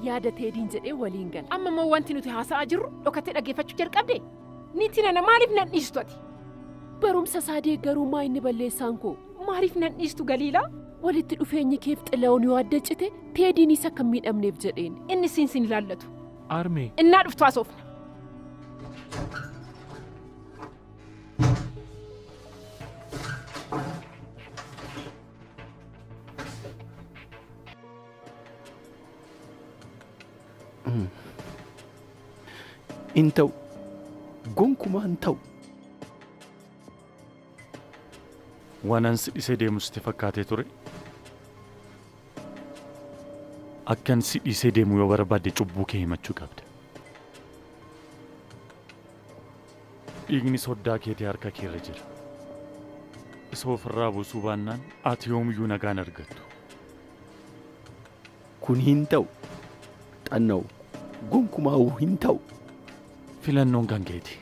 yaada teediin jedhee waliin gala. Amma moo wanti nuti haasa'aa jirru dhokatee dhaggeeffachuu jalqabde? Niitii nana maaliif nan dhiistu ati? Barumsa isaa deeggaruu maa inni balleessaan koo? Maaliif nan dhiistu Galiilaa? Walitti dhufeenyi keef xila'uun yoo adda cite teediin isa kan miidhamneef jedheen. Inni siin ilaallatu. Armee. Innaa dhuftu haasofna. Intau gonkumaan ta'u waanan si dhisee deemus itti fakkaatee ture. Akkan si dhisee deemu yoo barbaadde cubbuu kee himachuu qabda. Dhiigni soddaa keetii harka keerra jira. Isa ofirraa buusuu baannaan ati yoomiyyuu nagaan argattu. Kun hin ta'u xanna'u gonkumaa hin ta'u. Filannoon kan keeti.